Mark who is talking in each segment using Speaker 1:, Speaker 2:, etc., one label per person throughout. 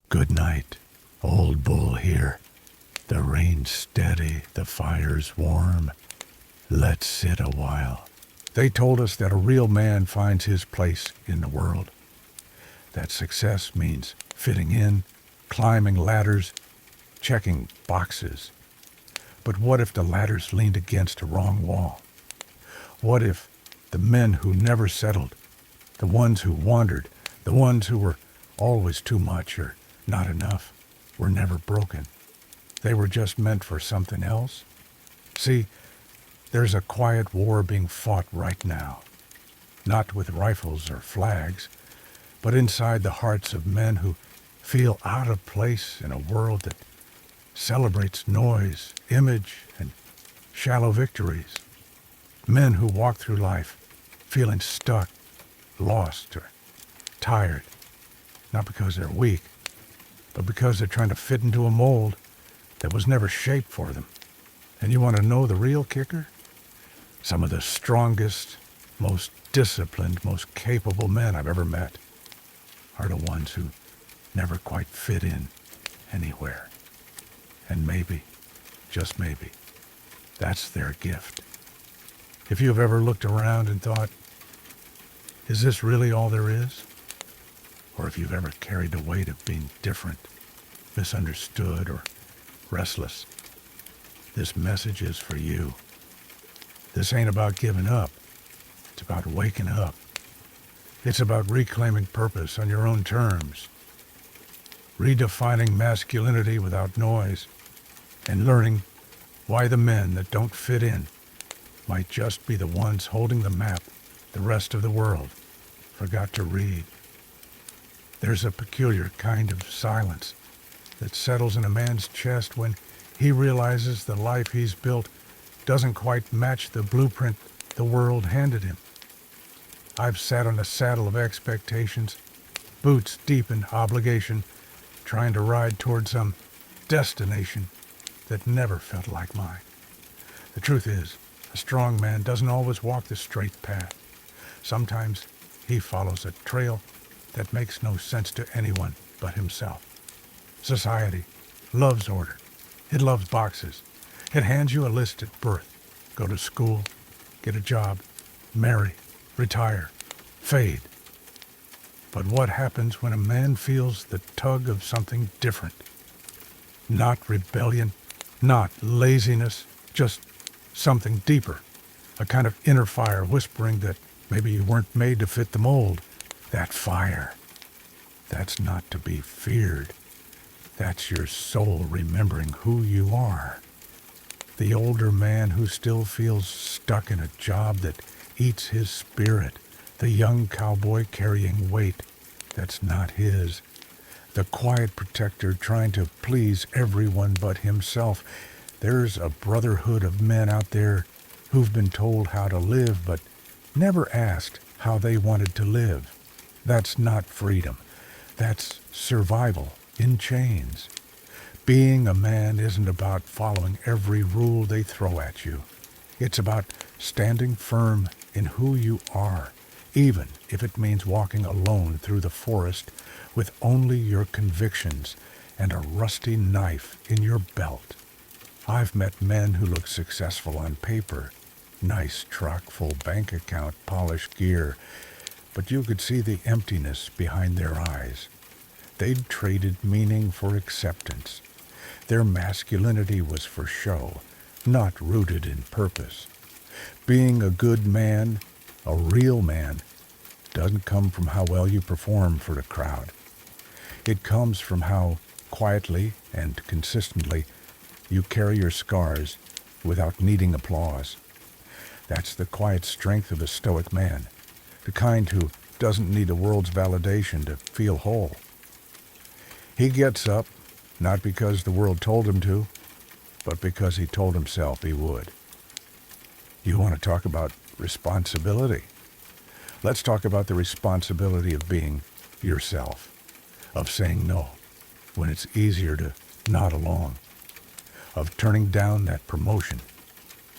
Speaker 1: Good night, old bull here. The rain's steady, the fire's warm. Let's sit a while. They told us that a real man finds his place in the world. That success means fitting in, climbing ladders, checking boxes. But what if the ladders leaned against a wrong wall? What if the men who never settled, the ones who wandered, the ones who were always too much or not enough, were never broken? They were just meant for something else? See, there's a quiet war being fought right now. Not with rifles or flags, but inside the hearts of men who feel out of place in a world that celebrates noise, image, and shallow victories. Men who walk through life feeling stuck, lost, or tired, not because they're weak, but because they're trying to fit into a mold that was never shaped for them. And you want to know the real kicker? Some of the strongest, most disciplined, most capable men I've ever met are the ones who never quite fit in anywhere. And maybe, just maybe, that's their gift. If you've ever looked around and thought, is this really all there is? Or if you've ever carried the weight of being different, misunderstood, or restless, this message is for you. This ain't about giving up. It's about waking up. It's about reclaiming purpose on your own terms, redefining masculinity without noise, and learning why the men that don't fit in might just be the ones holding the map the rest of the world forgot to read. There's a peculiar kind of silence that settles in a man's chest when he realizes the life he's built doesn't quite match the blueprint the world handed him. I've sat on a saddle of expectations, boots deep in obligation, trying to ride toward some destination that never felt like mine. The truth is, a strong man doesn't always walk the straight path. Sometimes he follows a trail that makes no sense to anyone but himself. Society loves order. It loves boxes. It hands you a list at birth. Go to school, get a job, marry, retire, fade. But what happens when a man feels the tug of something different? Not rebellion, not laziness, just something deeper. A kind of inner fire whispering that maybe you weren't made to fit the mold. That fire, that's not to be feared. That's your soul remembering who you are. The older man who still feels stuck in a job that eats his spirit. The young cowboy carrying weight that's not his. The quiet protector trying to please everyone but himself. There's a brotherhood of men out there who've been told how to live but never asked how they wanted to live. That's not freedom. That's survival in chains. Being a man isn't about following every rule they throw at you. It's about standing firm in who you are, even if it means walking alone through the forest with only your convictions and a rusty knife in your belt. I've met men who look successful on paper, nice truck, full bank account, polished gear, but you could see the emptiness behind their eyes. They'd traded meaning for acceptance. Their masculinity was for show, not rooted in purpose. Being a good man, a real man, doesn't come from how well you perform for the crowd. It comes from how quietly and consistently you carry your scars without needing applause. That's the quiet strength of a stoic man, the kind who doesn't need the world's validation to feel whole. He gets up, not because the world told him to, but because he told himself he would. You want to talk about responsibility? Let's talk about the responsibility of being yourself, of saying no when it's easier to nod along, of turning down that promotion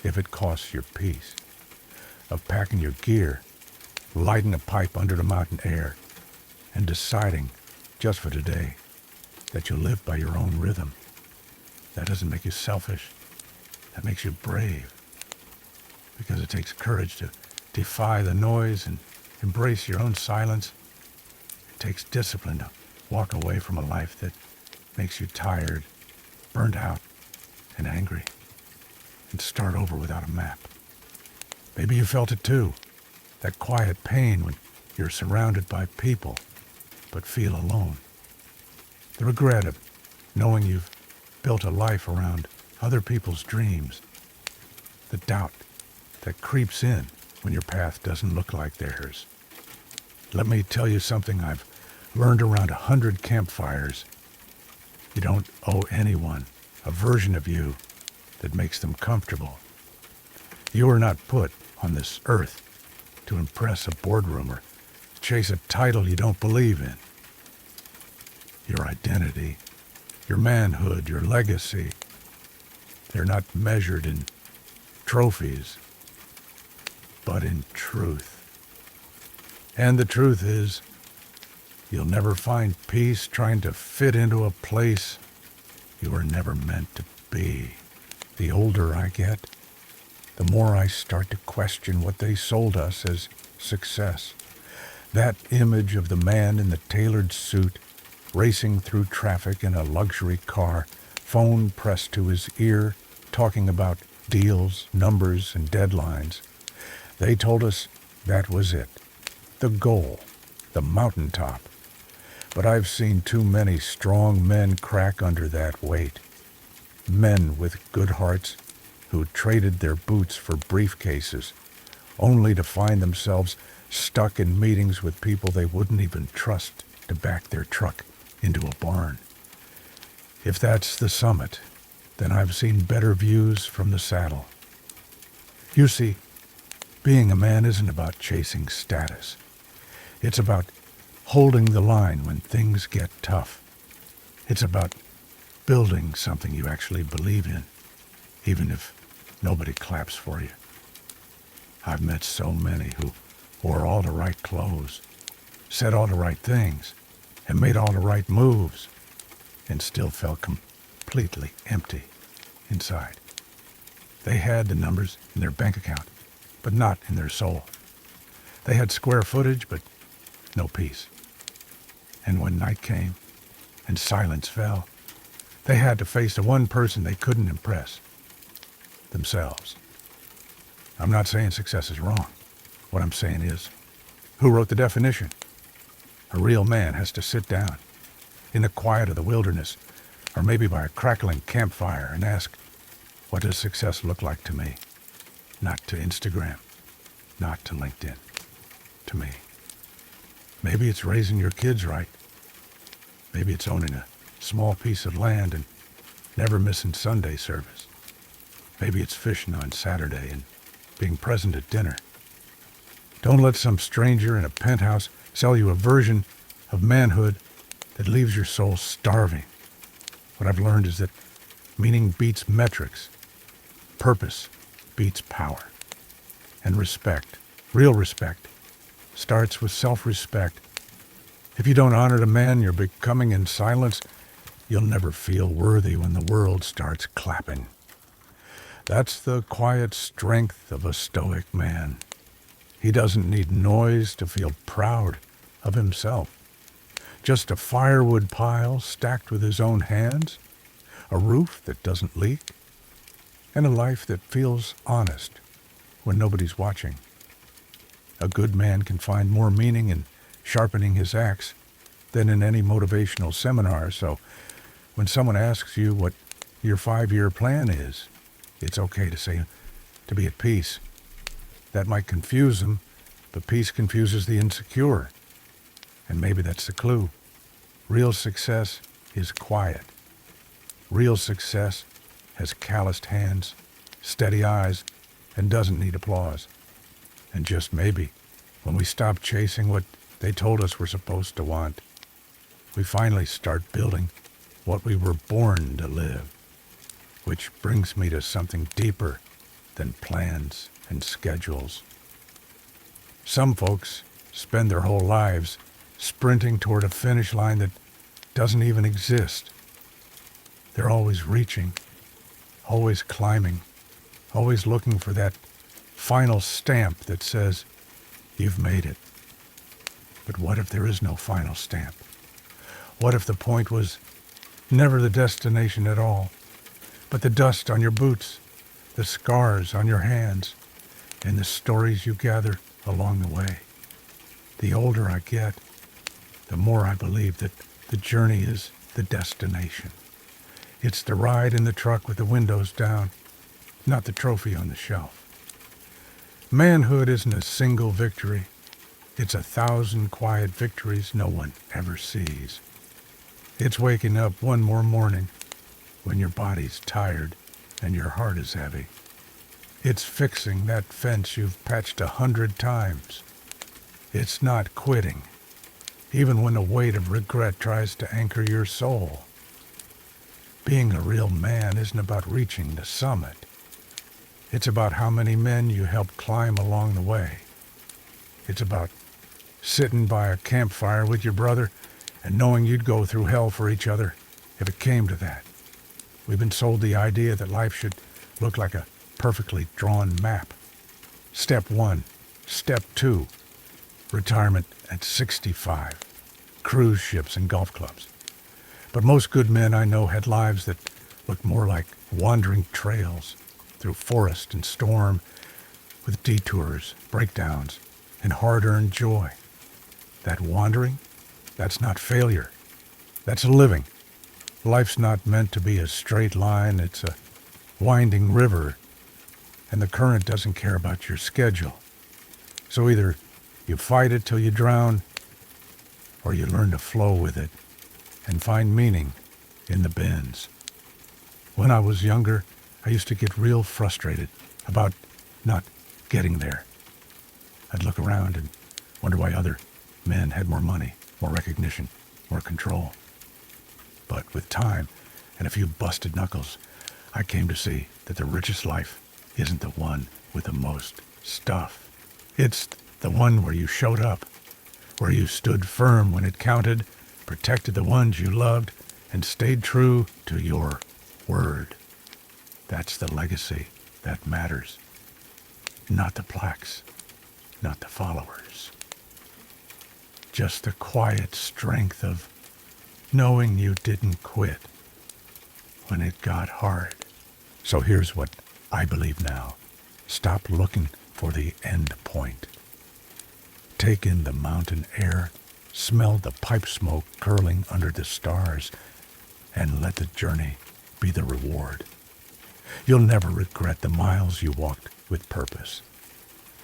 Speaker 1: if it costs your peace, of packing your gear, lighting a pipe under the mountain air, and deciding, just for today, that you live by your own rhythm. That doesn't make you selfish. That makes you brave. Because it takes courage to defy the noise and embrace your own silence. It takes discipline to walk away from a life that makes you tired, burned out, and angry, and start over without a map. Maybe you felt it too, that quiet pain when you're surrounded by people, but feel alone. The regret of knowing you've built a life around other people's dreams. The doubt that creeps in when your path doesn't look like theirs. Let me tell you something I've learned around 100 campfires. You don't owe anyone a version of you that makes them comfortable. You are not put on this earth to impress a boardroom or chase a title you don't believe in. Your identity, your manhood, your legacy, they're not measured in trophies, but in truth. And the truth is, you'll never find peace trying to fit into a place you were never meant to be. The older I get, the more I start to question what they sold us as success. That image of the man in the tailored suit, racing through traffic in a luxury car, phone pressed to his ear, talking about deals, numbers, and deadlines. They told us that was it, the goal, the mountaintop. But I've seen too many strong men crack under that weight. Men with good hearts who traded their boots for briefcases, only to find themselves stuck in meetings with people they wouldn't even trust to back their truck into a barn. If that's the summit, then I've seen better views from the saddle. You see, being a man isn't about chasing status. It's about holding the line when things get tough. It's about building something you actually believe in, even if nobody claps for you. I've met so many who wore all the right clothes, said all the right things, and made all the right moves, and still felt completely empty inside. They had the numbers in their bank account, but not in their soul. They had square footage, but no peace. And when night came and silence fell, they had to face the one person they couldn't impress, themselves. I'm not saying success is wrong. What I'm saying is, who wrote the definition? A real man has to sit down in the quiet of the wilderness, or maybe by a crackling campfire, and ask, what does success look like to me? Not to Instagram, not to LinkedIn, to me. Maybe it's raising your kids right. Maybe it's owning a small piece of land and never missing Sunday service. Maybe it's fishing on Saturday and being present at dinner. Don't let some stranger in a penthouse sell you a version of manhood that leaves your soul starving. What I've learned is that meaning beats metrics, purpose beats power, and respect, real respect, starts with self-respect. If you don't honor the man you're becoming in silence, you'll never feel worthy when the world starts clapping. That's the quiet strength of a stoic man. He doesn't need noise to feel proud of himself. Just a firewood pile stacked with his own hands, a roof that doesn't leak, and a life that feels honest when nobody's watching. A good man can find more meaning in sharpening his axe than in any motivational seminar, so when someone asks you what your 5-year plan is, it's okay to say to be at peace. That might confuse them, but peace confuses the insecure. And maybe that's the clue. Real success is quiet. Real success has calloused hands, steady eyes, and doesn't need applause. And just maybe, when we stop chasing what they told us we're supposed to want, we finally start building what we were born to live. Which brings me to something deeper than plans and schedules. Some folks spend their whole lives sprinting toward a finish line that doesn't even exist. They're always reaching, always climbing, always looking for that final stamp that says, you've made it. But what if there is no final stamp? What if the point was never the destination at all, but the dust on your boots, the scars on your hands, and the stories you gather along the way? The older I get, the more I believe that the journey is the destination. It's the ride in the truck with the windows down, not the trophy on the shelf. Manhood isn't a single victory. It's 1,000 quiet victories no one ever sees. It's waking up one more morning when your body's tired and your heart is heavy. It's fixing that fence you've patched 100 times. It's not quitting, even when the weight of regret tries to anchor your soul. Being a real man isn't about reaching the summit. It's about how many men you help climb along the way. It's about sitting by a campfire with your brother and knowing you'd go through hell for each other if it came to that. We've been sold the idea that life should look like a perfectly drawn map. Step 1, Step 2, retirement at 65, cruise ships and golf clubs. But most good men I know had lives that looked more like wandering trails through forest and storm, with detours, breakdowns, and hard-earned joy. That wandering, that's not failure. That's living. Life's not meant to be a straight line. It's a winding river, and the current doesn't care about your schedule. So either you fight it till you drown, or you learn to flow with it and find meaning in the bends. When I was younger, I used to get real frustrated about not getting there. I'd look around and wonder why other men had more money, more recognition, more control. But with time and a few busted knuckles, I came to see that the richest life isn't the one with the most stuff. It's the one where you showed up, where you stood firm when it counted, protected the ones you loved, and stayed true to your word. That's the legacy that matters. Not the plaques, not the followers. Just the quiet strength of knowing you didn't quit when it got hard. So here's what I believe now. Stop looking for the end point. Take in the mountain air, smell the pipe smoke curling under the stars, and let the journey be the reward. You'll never regret the miles you walked with purpose,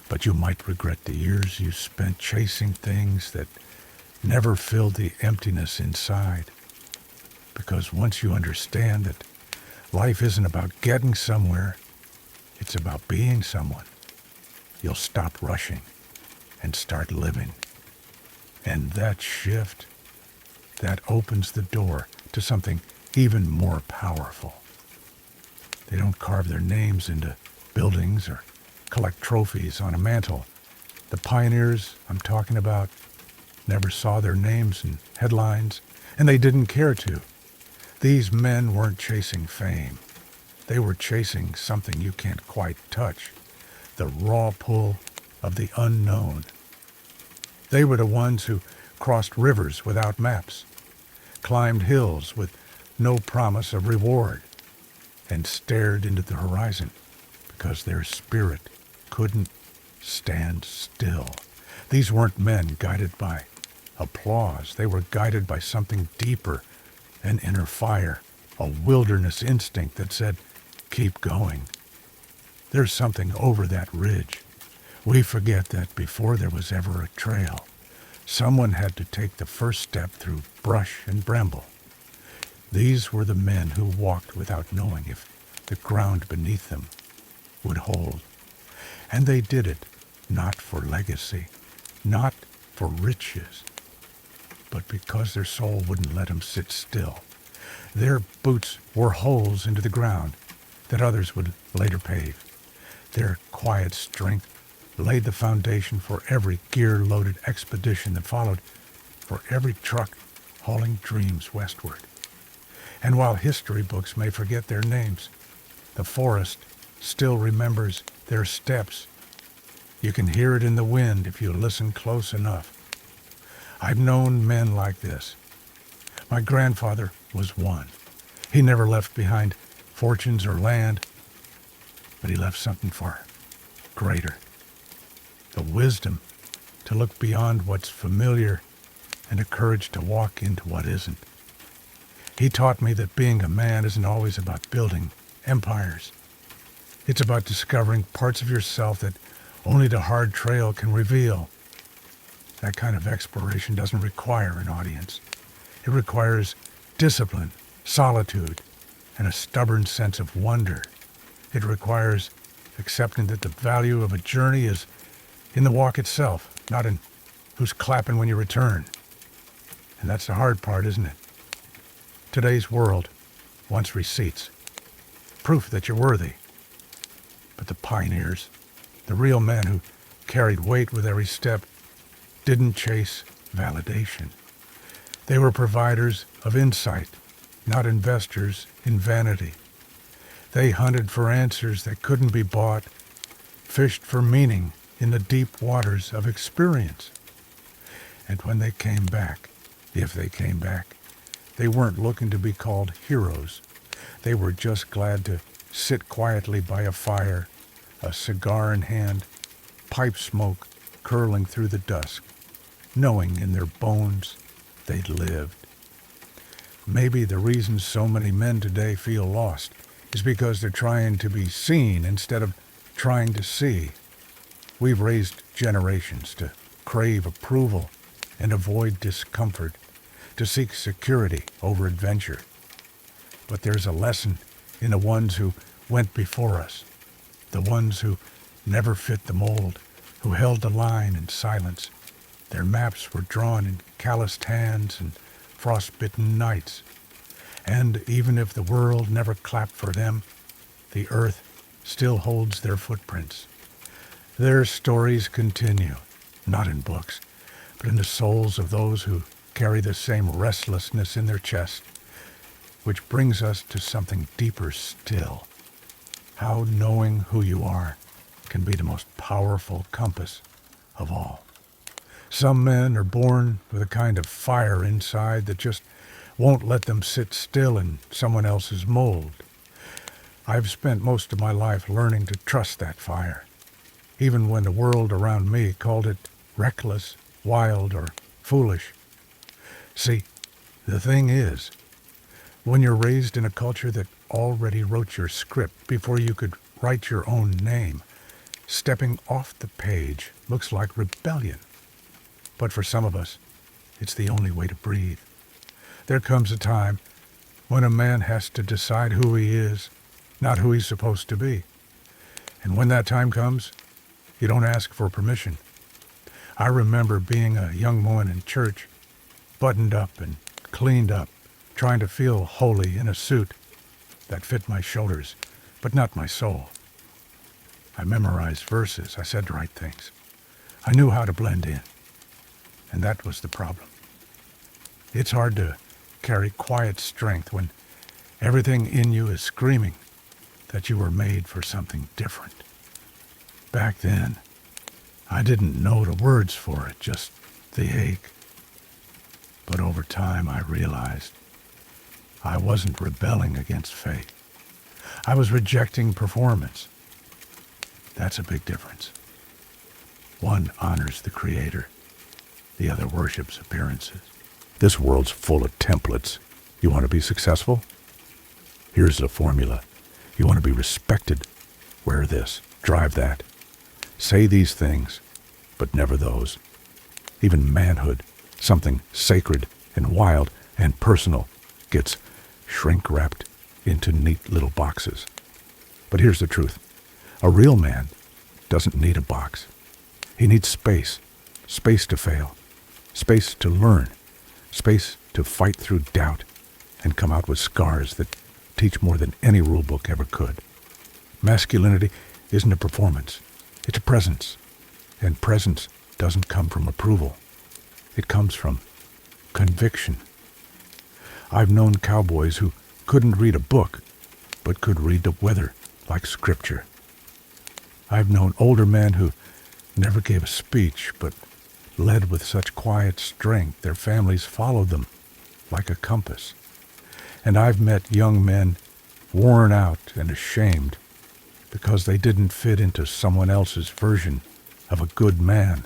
Speaker 1: but you might regret the years you spent chasing things that never filled the emptiness inside. Because once you understand that life isn't about getting somewhere, it's about being someone, you'll stop rushing and start living. And that shift, that opens the door to something even more powerful. They don't carve their names into buildings or collect trophies on a mantle. The pioneers I'm talking about never saw their names in headlines, and they didn't care to. These men weren't chasing fame. They were chasing something you can't quite touch, the raw pull of the unknown. They were the ones who crossed rivers without maps, climbed hills with no promise of reward, and stared into the horizon because their spirit couldn't stand still. These weren't men guided by applause. They were guided by something deeper, an inner fire, a wilderness instinct that said, keep going. There's something over that ridge. We forget that before there was ever a trail, someone had to take the first step through brush and bramble. These were the men who walked without knowing if the ground beneath them would hold. And they did it not for legacy, not for riches, but because their soul wouldn't let them sit still. Their boots wore holes into the ground that others would later pave. Their quiet strength laid the foundation for every gear-loaded expedition that followed, for every truck hauling dreams westward. And while history books may forget their names, the forest still remembers their steps. You can hear it in the wind if you listen close enough. I've known men like this. My grandfather was one. He never left behind fortunes or land, but he left something far greater. The wisdom to look beyond what's familiar and the courage to walk into what isn't. He taught me that being a man isn't always about building empires. It's about discovering parts of yourself that only the hard trail can reveal. That kind of exploration doesn't require an audience. It requires discipline, solitude, and a stubborn sense of wonder. It requires accepting that the value of a journey is in the walk itself, not in who's clapping when you return. And that's the hard part, isn't it? Today's world wants receipts, proof that you're worthy. But the pioneers, the real men who carried weight with every step, didn't chase validation. They were providers of insight, not investors in vanity. They hunted for answers that couldn't be bought, fished for meaning in the deep waters of experience. And when they came back, if they came back, they weren't looking to be called heroes. They were just glad to sit quietly by a fire, a cigar in hand, pipe smoke curling through the dusk, knowing in their bones they'd lived. Maybe the reason so many men today feel lost is because they're trying to be seen instead of trying to see. We've raised generations to crave approval and avoid discomfort, to seek security over adventure. But there's a lesson in the ones who went before us, the ones who never fit the mold, who held the line in silence. Their maps were drawn in calloused hands and frostbitten nights. And even if the world never clapped for them, the earth still holds their footprints. Their stories continue, not in books, but in the souls of those who carry the same restlessness in their chest, which brings us to something deeper still. How knowing who you are can be the most powerful compass of all. Some men are born with a kind of fire inside that just won't let them sit still in someone else's mold. I've spent most of my life learning to trust that fire, even when the world around me called it reckless, wild, or foolish. See, the thing is, when you're raised in a culture that already wrote your script before you could write your own name, stepping off the page looks like rebellion. But for some of us, it's the only way to breathe. There comes a time when a man has to decide who he is, not who he's supposed to be. And when that time comes, you don't ask for permission. I remember being a young woman in church, buttoned up and cleaned up, trying to feel holy in a suit that fit my shoulders, but not my soul. I memorized verses. I said the right things. I knew how to blend in. And that was the problem. It's hard to carry quiet strength when everything in you is screaming that you were made for something different. Back then, I didn't know the words for it, just the ache. But over time, I realized I wasn't rebelling against fate. I was rejecting performance. That's a big difference. One honors the Creator. The other worships appearances. This world's full of templates. You want to be successful? Here's the formula. You want to be respected? Wear this. Drive that. Say these things, but never those. Even manhood, something sacred and wild and personal, gets shrink-wrapped into neat little boxes. But here's the truth. A real man doesn't need a box. He needs space. Space to fail. Space to learn. Space to fight through doubt and come out with scars that teach more than any rule book ever could. Masculinity isn't a performance. It's a presence. And presence doesn't come from approval. It comes from conviction. I've known cowboys who couldn't read a book, but could read the weather like scripture. I've known older men who never gave a speech, but led with such quiet strength their families followed them like a compass. And I've met young men worn out and ashamed because they didn't fit into someone else's version of a good man.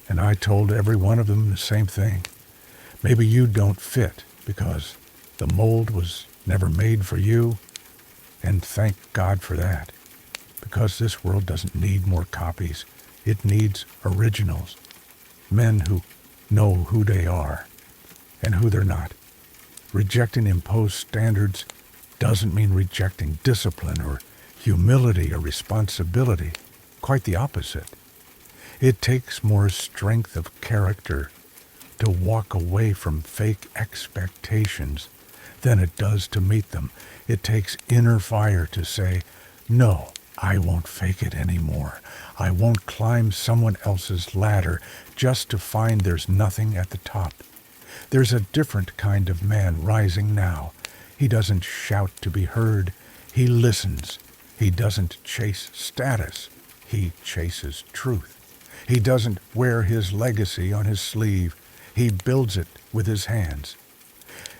Speaker 1: And I told every one of them the same thing. Maybe you don't fit because the mold was never made for you, and thank God for that, because this world doesn't need more copies. It needs originals, men who know who they are and who they're not. Rejecting imposed standards doesn't mean rejecting discipline or humility or responsibility. Quite the opposite. It takes more strength of character to walk away from fake expectations than it does to meet them. It takes inner fire to say, no, I won't fake it anymore. I won't climb someone else's ladder just to find there's nothing at the top. There's a different kind of man rising now. He doesn't shout to be heard. He listens. He doesn't chase status. He chases truth. He doesn't wear his legacy on his sleeve. He builds it with his hands.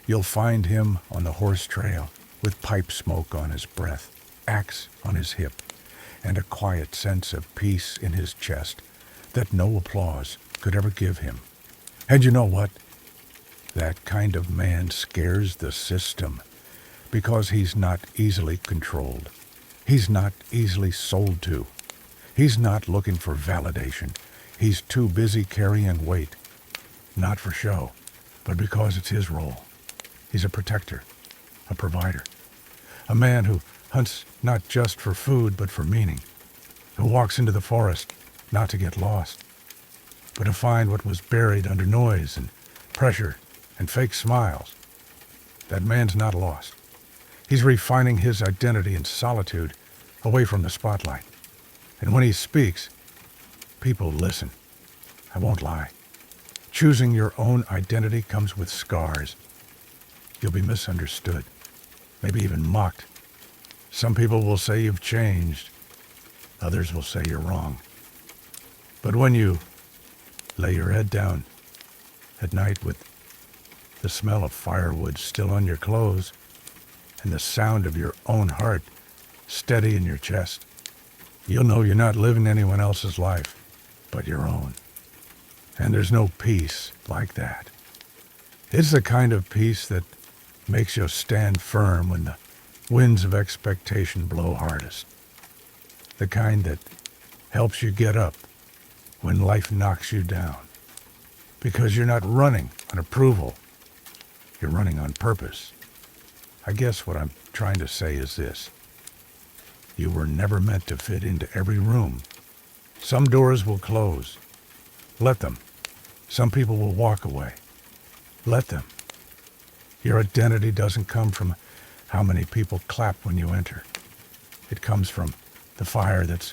Speaker 1: You'll find him on the horse trail with pipe smoke on his breath, axe on his hip, and a quiet sense of peace in his chest that no applause could ever give him. And you know what? That kind of man scares the system because he's not easily controlled. He's not easily sold to. He's not looking for validation. He's too busy carrying weight. Not for show, but because it's his role. He's a protector, a provider, a man who hunts not just for food, but for meaning, who walks into the forest not to get lost, but to find what was buried under noise and pressure and fake smiles. That man's not lost. He's refining his identity in solitude, away from the spotlight. And when he speaks, people listen. I won't lie. Choosing your own identity comes with scars. You'll be misunderstood, maybe even mocked. Some people will say you've changed. Others will say you're wrong. But when you lay your head down at night with the smell of firewood still on your clothes and the sound of your own heart steady in your chest, you'll know you're not living anyone else's life but your own. And there's no peace like that. It's the kind of peace that makes you stand firm when the winds of expectation blow hardest. The kind that helps you get up when life knocks you down. Because you're not running on approval. You're running on purpose. I guess what I'm trying to say is this. You were never meant to fit into every room. Some doors will close. Let them. Some people will walk away. Let them. Your identity doesn't come from how many people clap when you enter. It comes from the fire that's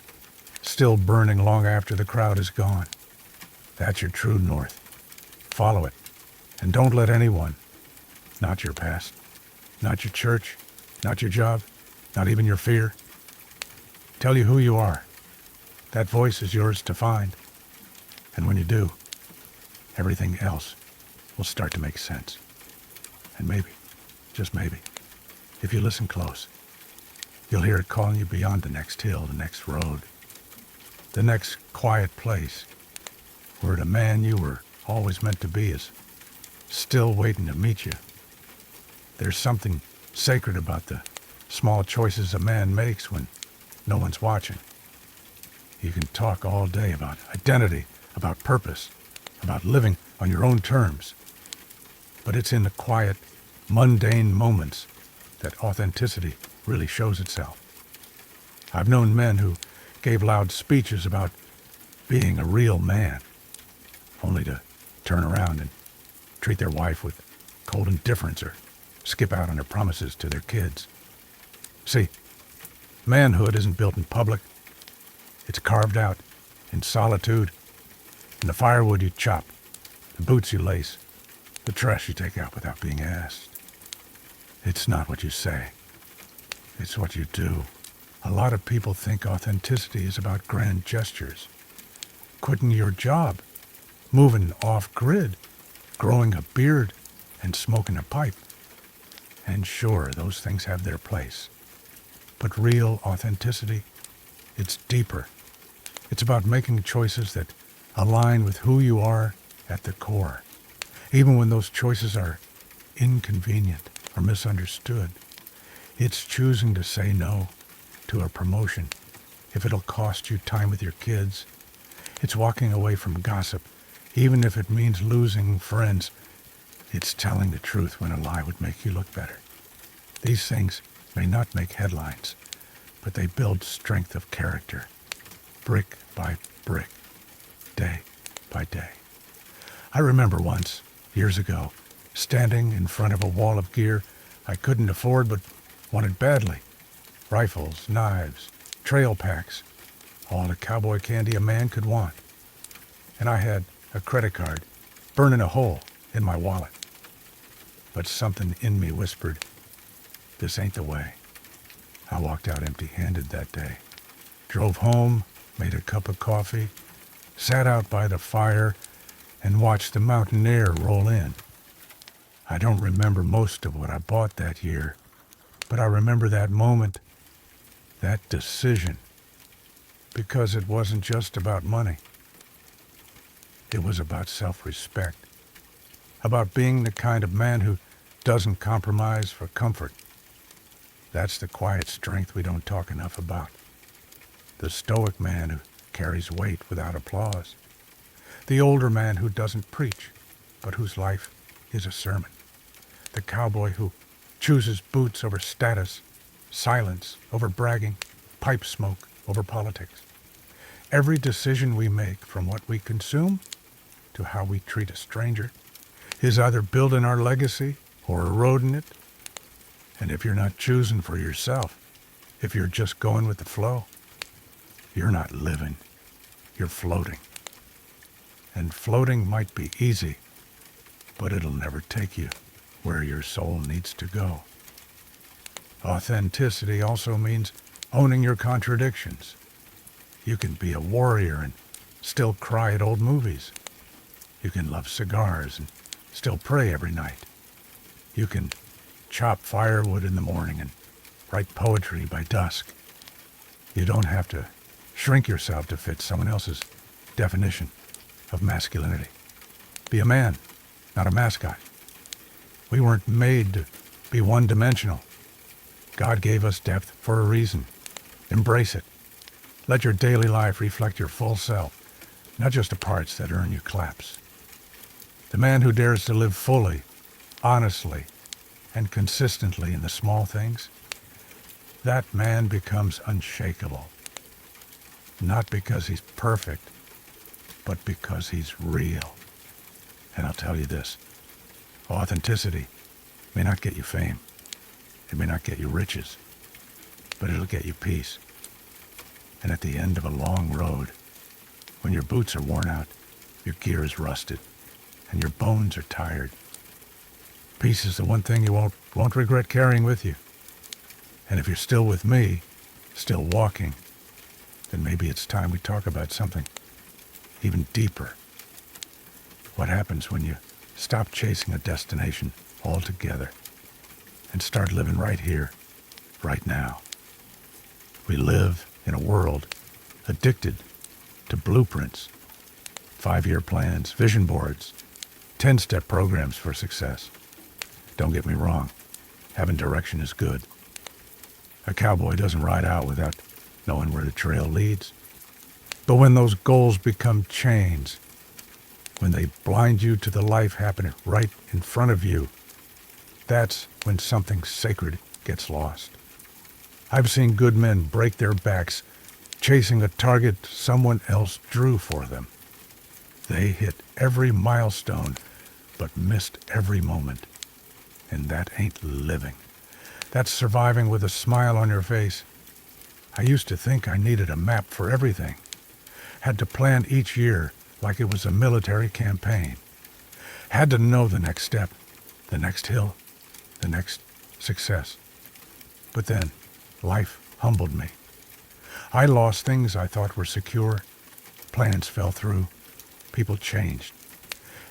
Speaker 1: still burning long after the crowd is gone. That's your true north. Follow it. And don't let anyone, not your past, not your church, not your job, not even your fear, tell you who you are. That voice is yours to find. And when you do, everything else will start to make sense. And maybe, just maybe, if you listen close, you'll hear it calling you beyond the next hill, the next road, the next quiet place, where the man you were always meant to be is still waiting to meet you. There's something sacred about the small choices a man makes when no one's watching. You can talk all day about identity, about purpose, about living on your own terms. But it's in the quiet, mundane moments that authenticity really shows itself. I've known men who gave loud speeches about being a real man, only to turn around and treat their wife with cold indifference or skip out on their promises to their kids. See, manhood isn't built in public. It's carved out in solitude, in the firewood you chop, the boots you lace, the trash you take out without being asked. It's not what you say. It's what you do. A lot of people think authenticity is about grand gestures. Quitting your job, moving off-grid, growing a beard, and smoking a pipe. And sure, those things have their place. But real authenticity, it's deeper. It's about making choices that align with who you are at the core, even when those choices are inconvenient or misunderstood. It's choosing to say no to a promotion if it'll cost you time with your kids. It's walking away from gossip, even if it means losing friends. It's telling the truth when a lie would make you look better. These things may not make headlines, but they build strength of character, brick by brick, day by day. I remember once, years ago, standing in front of a wall of gear I couldn't afford but wanted badly. Rifles, knives, trail packs, all the cowboy candy a man could want. And I had a credit card burning a hole in my wallet. But something in me whispered, this ain't the way. I walked out empty-handed that day. Drove home, made a cup of coffee, sat out by the fire, and watched the mountain air roll in. I don't remember most of what I bought that year, but I remember that moment, that decision, because it wasn't just about money. It was about self-respect, about being the kind of man who doesn't compromise for comfort. That's the quiet strength we don't talk enough about. The stoic man who carries weight without applause. The older man who doesn't preach, but whose life is a sermon. The cowboy who chooses boots over status, silence over bragging, pipe smoke over politics. Every decision we make, from what we consume to how we treat a stranger, is either building our legacy or eroding it. And if you're not choosing for yourself, if you're just going with the flow, you're not living, you're floating. And floating might be easy, but it'll never take you where your soul needs to go. Authenticity also means owning your contradictions. You can be a warrior and still cry at old movies. You can love cigars and still pray every night. You can chop firewood in the morning and write poetry by dusk. You don't have to shrink yourself to fit someone else's definition of masculinity. Be a man, not a mascot. We weren't made to be one-dimensional. God gave us depth for a reason. Embrace it. Let your daily life reflect your full self, not just the parts that earn you claps. The man who dares to live fully, honestly, and consistently in the small things, that man becomes unshakable. Not because he's perfect, but because he's real. And I'll tell you this, authenticity may not get you fame. It may not get you riches, but it'll get you peace. And at the end of a long road, when your boots are worn out, your gear is rusted, and your bones are tired, peace is the one thing you won't regret carrying with you. And if you're still with me, still walking, then maybe it's time we talk about something even deeper. What happens when you stop chasing a destination altogether and start living right here, right now? We live in a world addicted to blueprints, 5-year plans, vision boards, 10-step programs for success. Don't get me wrong, having direction is good. A cowboy doesn't ride out without knowing where the trail leads. But when those goals become chains, when they blind you to the life happening right in front of you, that's when something sacred gets lost. I've seen good men break their backs chasing a target someone else drew for them. They hit every milestone, but missed every moment. And that ain't living. That's surviving with a smile on your face. I used to think I needed a map for everything. Had to plan each year like it was a military campaign. Had to know the next step, the next hill, the next success. But then, life humbled me. I lost things I thought were secure. Plans fell through. People changed.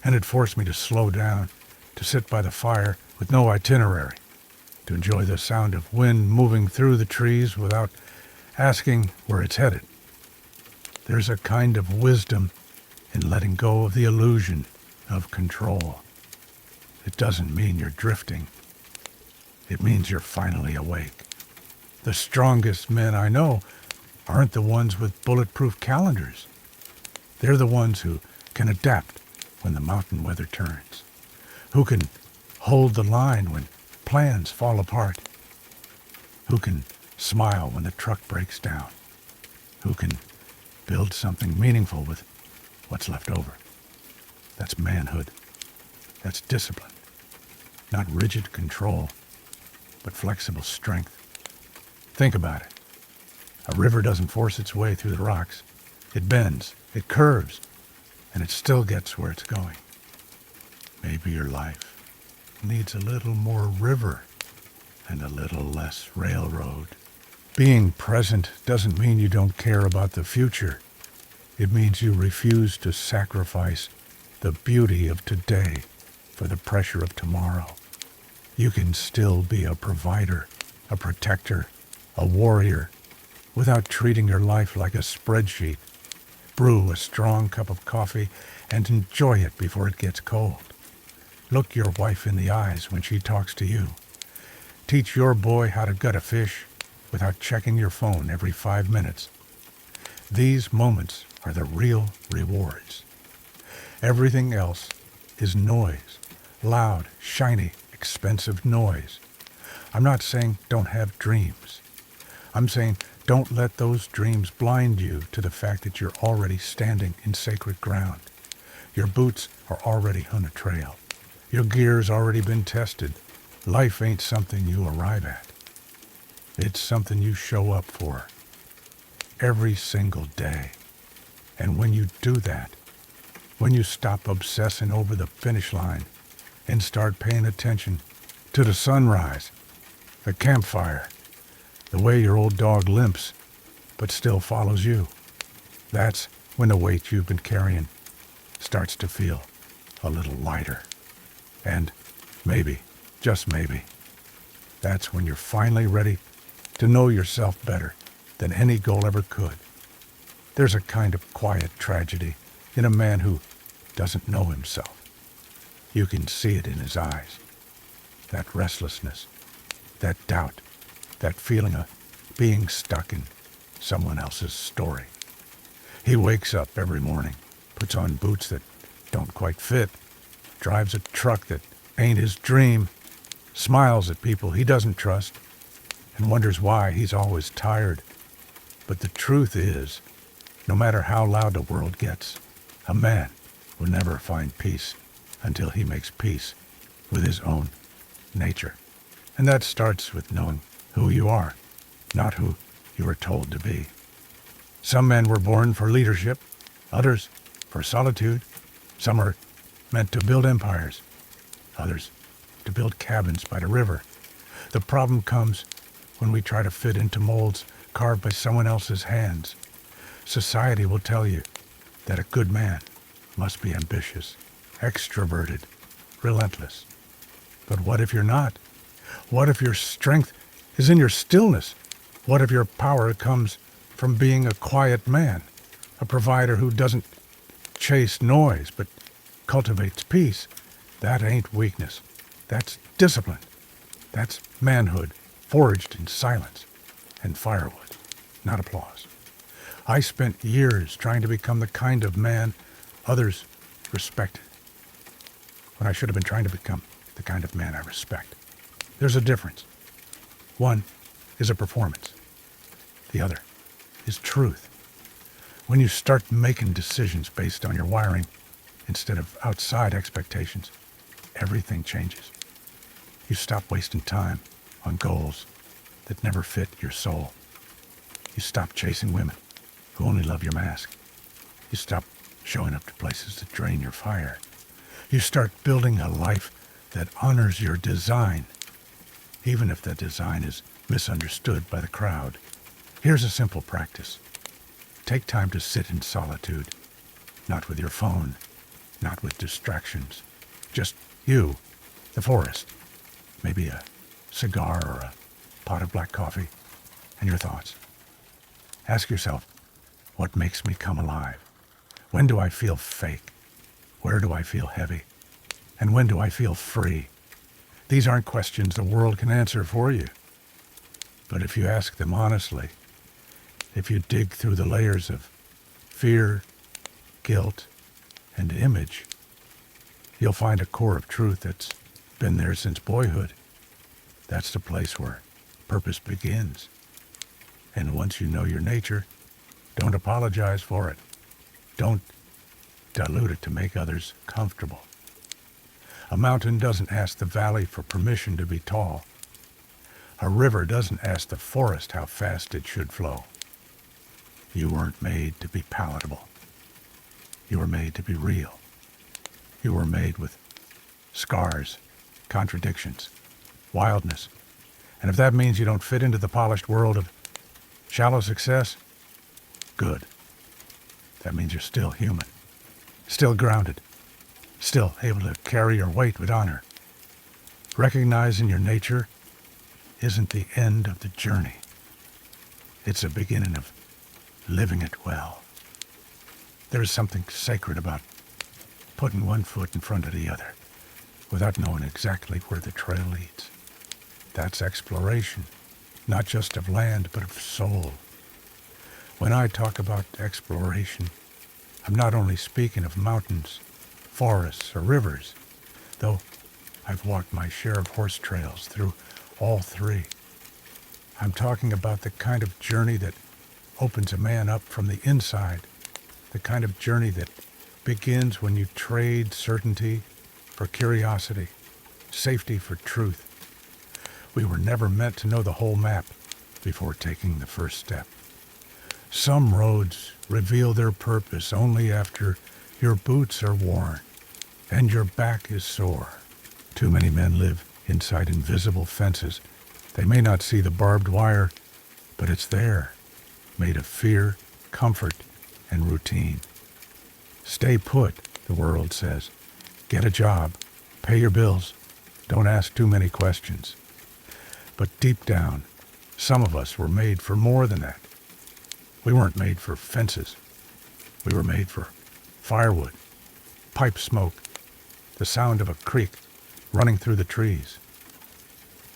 Speaker 1: And it forced me to slow down, to sit by the fire with no itinerary, to enjoy the sound of wind moving through the trees without asking where it's headed. There's a kind of wisdom in letting go of the illusion of control. It doesn't mean you're drifting. It means you're finally awake. The strongest men I know aren't the ones with bulletproof calendars. They're the ones who can adapt when the mountain weather turns, who can hold the line when plans fall apart, who can smile when the truck breaks down, who can build something meaningful with what's left over. That's manhood. That's discipline. Not rigid control, but flexible strength. Think about it. A river doesn't force its way through the rocks. It bends, it curves, and it still gets where it's going. Maybe your life needs a little more river and a little less railroad. Being present doesn't mean you don't care about the future. It means you refuse to sacrifice the beauty of today for the pressure of tomorrow. You can still be a provider, a protector, a warrior, without treating your life like a spreadsheet. Brew a strong cup of coffee and enjoy it before it gets cold. Look your wife in the eyes when she talks to you. Teach your boy how to gut a fish without checking your phone every 5 minutes. These moments are the real rewards. Everything else is noise, loud, shiny, expensive noise. I'm not saying don't have dreams. I'm saying don't let those dreams blind you to the fact that you're already standing in sacred ground. Your boots are already on a trail. Your gear's already been tested. Life ain't something you arrive at. It's something you show up for every single day. And when you do that, when you stop obsessing over the finish line and start paying attention to the sunrise, the campfire, the way your old dog limps but still follows you, that's when the weight you've been carrying starts to feel a little lighter. And maybe, just maybe, that's when you're finally ready to know yourself better than any goal ever could. There's a kind of quiet tragedy in a man who doesn't know himself. You can see it in his eyes. That restlessness, that doubt, that feeling of being stuck in someone else's story. He wakes up every morning, puts on boots that don't quite fit, drives a truck that ain't his dream, smiles at people he doesn't trust, and wonders why he's always tired. But the truth is, no matter how loud the world gets, a man will never find peace until he makes peace with his own nature. And that starts with knowing who you are, not who you are told to be. Some men were born for leadership, others for solitude. Some are meant to build empires, others to build cabins by the river. The problem comes when we try to fit into molds carved by someone else's hands. Society will tell you that a good man must be ambitious, extroverted, relentless. But what if you're not? What if your strength is in your stillness? What if your power comes from being a quiet man, a provider who doesn't chase noise but cultivates peace? That ain't weakness. That's discipline. That's manhood, forged in silence and firewood, not applause. I spent years trying to become the kind of man others respected, when I should have been trying to become the kind of man I respect. There's a difference. One is a performance. The other is truth. When you start making decisions based on your wiring instead of outside expectations, everything changes. You stop wasting time on goals that never fit your soul. You stop chasing women who only love your mask. You stop showing up to places that drain your fire. You start building a life that honors your design. even if the design is misunderstood by the crowd. Here's a simple practice. Take time to sit in solitude, not with your phone, not with distractions. Just you, the forest, maybe a cigar or a pot of black coffee, and your thoughts. Ask yourself, what makes me come alive? When do I feel fake? Where do I feel heavy? And when do I feel free? These aren't questions the world can answer for you. But if you ask them honestly, if you dig through the layers of fear, guilt, and image, you'll find a core of truth that's been there since boyhood. That's the place where purpose begins. And once you know your nature, don't apologize for it. Don't dilute it to make others comfortable. A mountain doesn't ask the valley for permission to be tall. A river doesn't ask the forest how fast it should flow. You weren't made to be palatable. You were made to be real. You were made with scars, contradictions, wildness. And if that means you don't fit into the polished world of shallow success, good. That means you're still human, still grounded, still able to carry your weight with honor. Recognizing your nature isn't the end of the journey. It's the beginning of living it well. There is something sacred about putting one foot in front of the other without knowing exactly where the trail leads. That's exploration, not just of land, but of soul. When I talk about exploration, I'm not only speaking of mountains, forests, or rivers, though I've walked my share of horse trails through all three. I'm talking about the kind of journey that opens a man up from the inside, the kind of journey that begins when you trade certainty for curiosity, safety for truth. We were never meant to know the whole map before taking the first step. Some roads reveal their purpose only after your boots are worn and your back is sore. Too many men live inside invisible fences. They may not see the barbed wire, but it's there, made of fear, comfort, and routine. Stay put, the world says. Get a job, pay your bills, don't ask too many questions. But deep down, some of us were made for more than that. We weren't made for fences. We were made for firewood, pipe smoke, the sound of a creek running through the trees.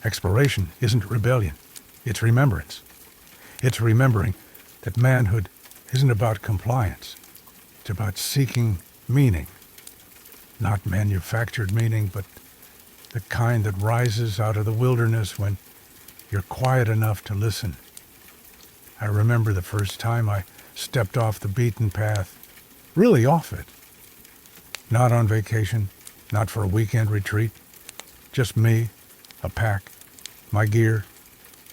Speaker 1: Exploration isn't rebellion, it's remembrance. It's remembering that manhood isn't about compliance. It's about seeking meaning. Not manufactured meaning, but the kind that rises out of the wilderness when you're quiet enough to listen. I remember the first time I stepped off the beaten path, really off it. Not on vacation, not for a weekend retreat, just me, a pack, my gear,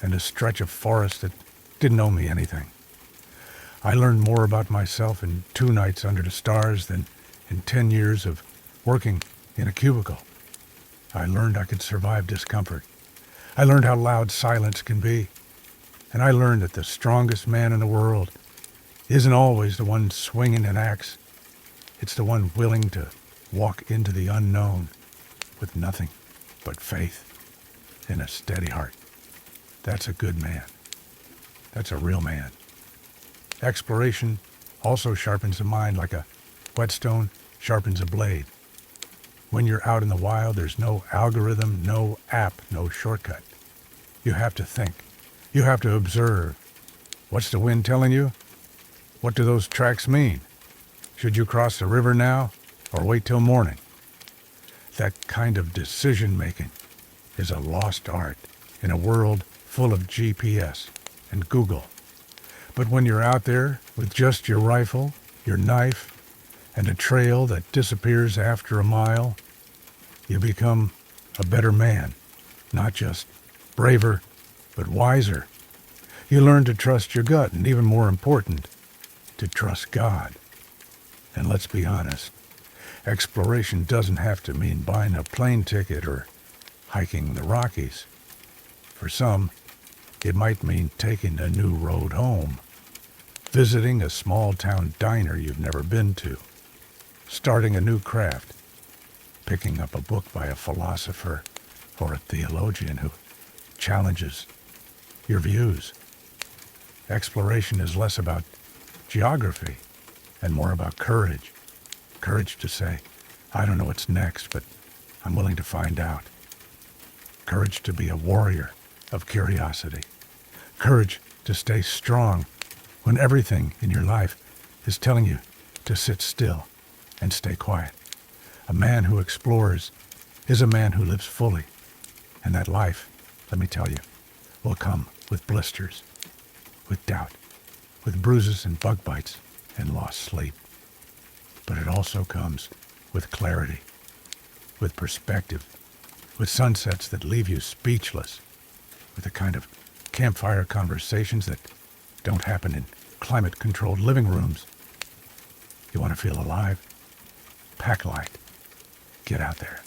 Speaker 1: and a stretch of forest that didn't owe me anything. I learned more about myself in 2 nights under the stars than in 10 years of working in a cubicle. I learned I could survive discomfort. I learned how loud silence can be. And I learned that the strongest man in the world isn't always the one swinging an axe. It's the one willing to walk into the unknown with nothing but faith and a steady heart. That's a good man. That's a real man. Exploration also sharpens the mind like a whetstone sharpens a blade. When you're out in the wild, there's no algorithm, no app, no shortcut. You have to think. You have to observe. What's the wind telling you? What do those tracks mean? Should you cross the river now or wait till morning? That kind of decision-making is a lost art in a world full of GPS and Google. But when you're out there with just your rifle, your knife, and a trail that disappears after a mile, you become a better man, not just braver, but wiser. You learn to trust your gut, and even more important, to trust God. And let's be honest, exploration doesn't have to mean buying a plane ticket or hiking the Rockies. For some, it might mean taking a new road home, visiting a small-town diner you've never been to, starting a new craft, picking up a book by a philosopher or a theologian who challenges your views. Exploration is less about geography and more about courage. Courage to say, I don't know what's next, but I'm willing to find out. Courage to be a warrior of curiosity. Courage to stay strong when everything in your life is telling you to sit still and stay quiet. A man who explores is a man who lives fully. And that life, let me tell you, will come with blisters, with doubt, with bruises and bug bites and lost sleep. But it also comes with clarity, with perspective, with sunsets that leave you speechless, with the kind of campfire conversations that don't happen in climate-controlled living rooms. You want to feel alive? Pack light. Get out there.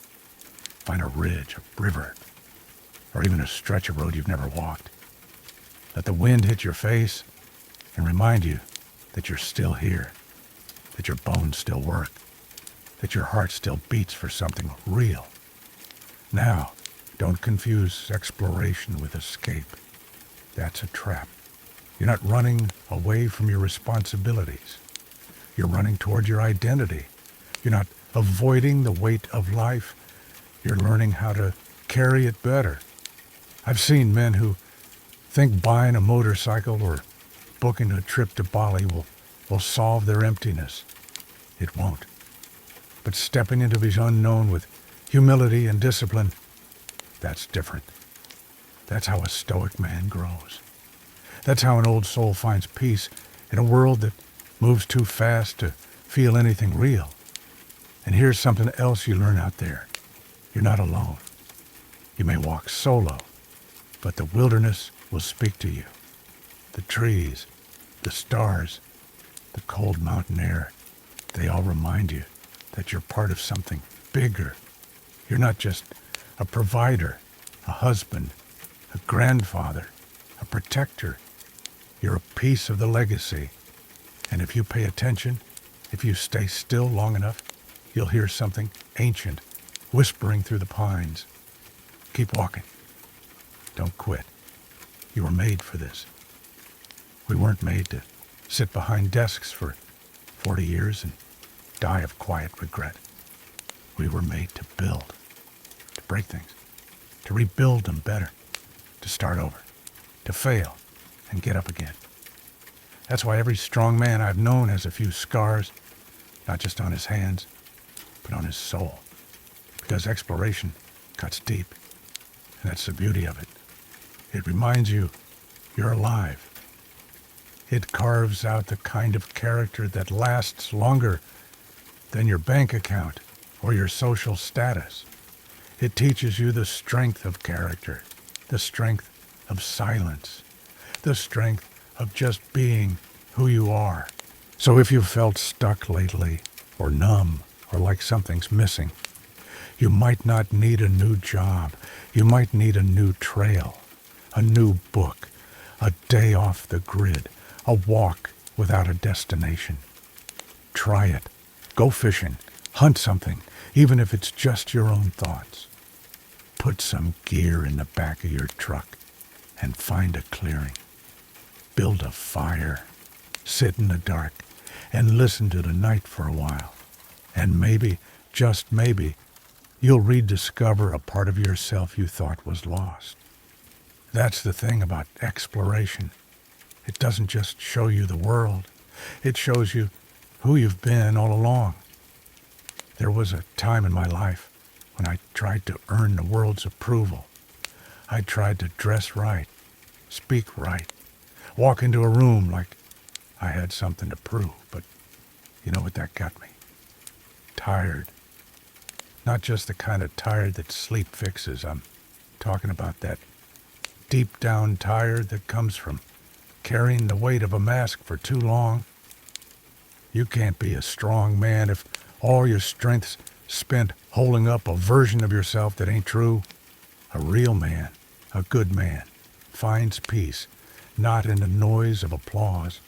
Speaker 1: Find a ridge, a river, or even a stretch of road you've never walked. Let the wind hit your face and remind you that you're still here, that your bones still work, that your heart still beats for something real. Now, don't confuse exploration with escape. That's a trap. You're not running away from your responsibilities. You're running toward your identity. You're not avoiding the weight of life. You're learning how to carry it better. I've seen men who think buying a motorcycle or booking a trip to Bali will solve their emptiness. It won't. But stepping into the unknown with humility and discipline, that's different. That's how a stoic man grows. That's how an old soul finds peace in a world that moves too fast to feel anything real. And here's something else you learn out there. You're not alone. You may walk solo, but the wilderness will speak to you. The trees, the stars, the cold mountain air, they all remind you that you're part of something bigger. You're not just a provider, a husband, a grandfather, a protector. You're a piece of the legacy. And if you pay attention, if you stay still long enough, you'll hear something ancient whispering through the pines. Keep walking. Don't quit. You were made for this. We weren't made to sit behind desks for 40 years and die of quiet regret. We were made to build, to break things, to rebuild them better, to start over, to fail and get up again. That's why every strong man I've known has a few scars, not just on his hands, but on his soul. Because exploration cuts deep, and that's the beauty of it. It reminds you you're alive. It carves out the kind of character that lasts longer than your bank account or your social status. It teaches you the strength of character, the strength of silence, the strength of just being who you are. So if you've felt stuck lately, or numb, or like something's missing, you might not need a new job. You might need a new trail, a new book, a day off the grid, a walk without a destination. Try it. Go fishing. Hunt something, even if it's just your own thoughts. Put some gear in the back of your truck and find a clearing. Build a fire. Sit in the dark and listen to the night for a while. And maybe, just maybe, you'll rediscover a part of yourself you thought was lost. That's the thing about exploration. It doesn't just show you the world. It shows you who you've been all along. There was a time in my life when I tried to earn the world's approval. I tried to dress right, speak right, walk into a room like I had something to prove. But you know what that got me? Tired. Not just the kind of tired that sleep fixes. I'm talking about that deep down tired that comes from carrying the weight of a mask for too long. You can't be a strong man if all your strength's spent holding up a version of yourself that ain't true. A real man A good man finds peace not in the noise of applause,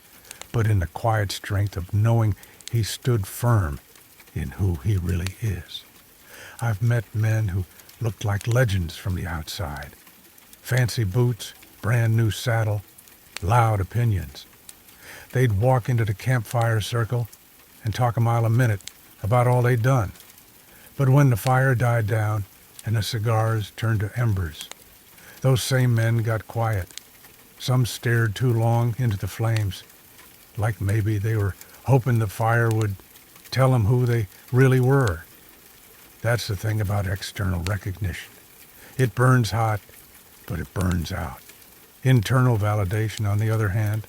Speaker 1: but in the quiet strength of knowing he stood firm in who he really is. I've met men who looked like legends from the outside. Fancy boots, brand new saddle, loud opinions. They'd walk into the campfire circle and talk a mile a minute about all they'd done. But when the fire died down and the cigars turned to embers, those same men got quiet. Some stared too long into the flames, like maybe they were hoping the fire would tell them who they really were. That's the thing about external recognition. It burns hot, but it burns out. Internal validation, on the other hand,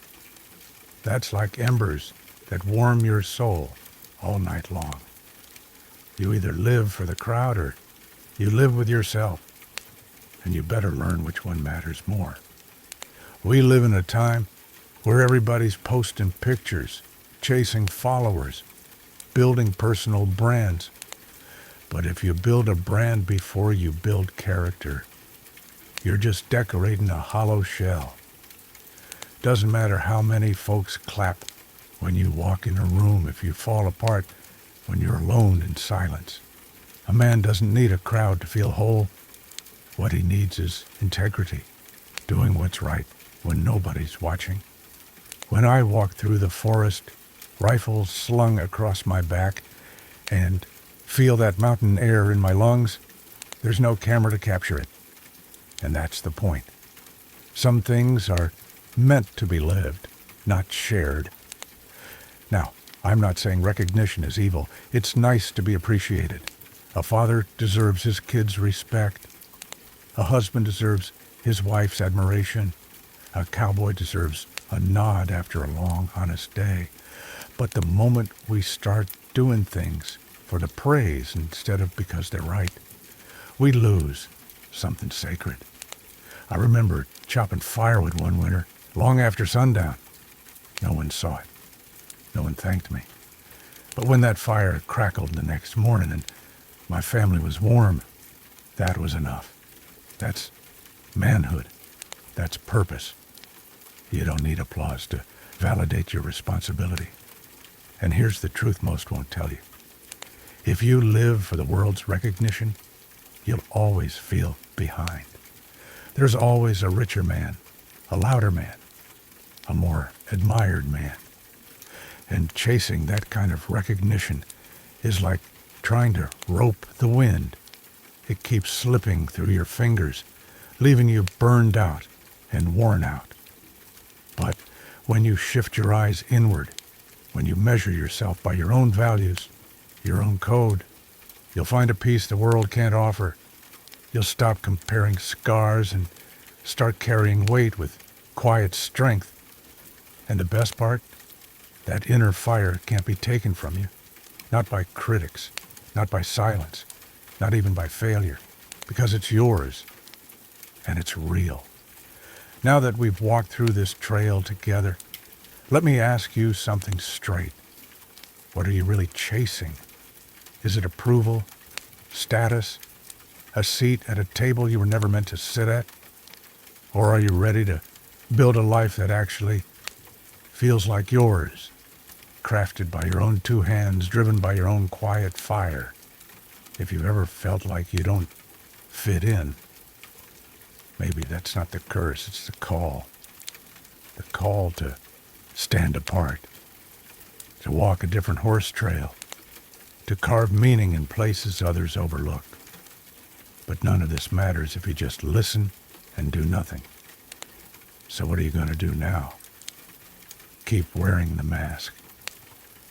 Speaker 1: that's like embers that warm your soul all night long. You either live for the crowd or you live with yourself, and you better learn which one matters more. We live in a time where everybody's posting pictures, chasing followers, building personal brands. But if you build a brand before you build character, you're just decorating a hollow shell. Doesn't matter how many folks clap when you walk in a room if you fall apart when you're alone in silence. A man doesn't need a crowd to feel whole. What he needs is integrity, doing what's right when nobody's watching. When I walk through the forest, rifle slung across my back, and feel that mountain air in my lungs, there's no camera to capture it. And that's the point. Some things are meant to be lived, not shared. Now, I'm not saying recognition is evil. It's nice to be appreciated. A father deserves his kids' respect. A husband deserves his wife's admiration. A cowboy deserves a nod after a long, honest day. But the moment we start doing things for the praise instead of because they're right, we lose something sacred. I remember chopping firewood one winter, long after sundown. No one saw it. No one thanked me. But when that fire crackled the next morning and my family was warm, that was enough. That's manhood. That's purpose. You don't need applause to validate your responsibility. And here's the truth most won't tell you. If you live for the world's recognition, you'll always feel behind. There's always a richer man, a louder man, a more admired man. And chasing that kind of recognition is like trying to rope the wind. It keeps slipping through your fingers, leaving you burned out and worn out. But when you shift your eyes inward, when you measure yourself by your own values, your own code, you'll find a peace the world can't offer. You'll stop comparing scars and start carrying weight with quiet strength. And the best part, that inner fire can't be taken from you. Not by critics, not by silence, not even by failure, because it's yours and it's real. Now that we've walked through this trail together, let me ask you something straight. What are you really chasing? Is it approval, status, a seat at a table you were never meant to sit at? Or are you ready to build a life that actually feels like yours, crafted by your own two hands, driven by your own quiet fire? If you've ever felt like you don't fit in, maybe that's not the curse, it's the call. The call to stand apart, to walk a different horse trail, to carve meaning in places others overlook. But none of this matters if you just listen and do nothing. So what are you going to do now? Keep wearing the mask,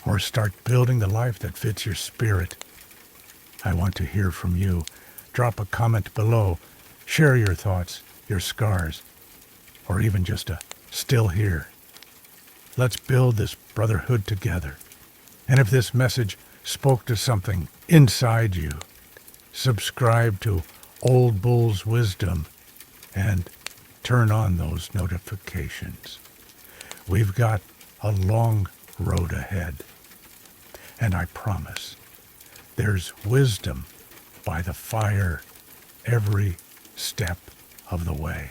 Speaker 1: or start building the life that fits your spirit? I want to hear from you. Drop a comment below. Share your thoughts, your scars, or even just a still here. Let's build this brotherhood together. And if this message spoke to something inside you, subscribe to Old Bull's Wisdom and turn on those notifications. We've got a long road ahead. And I promise, there's wisdom by the fire every step of the way.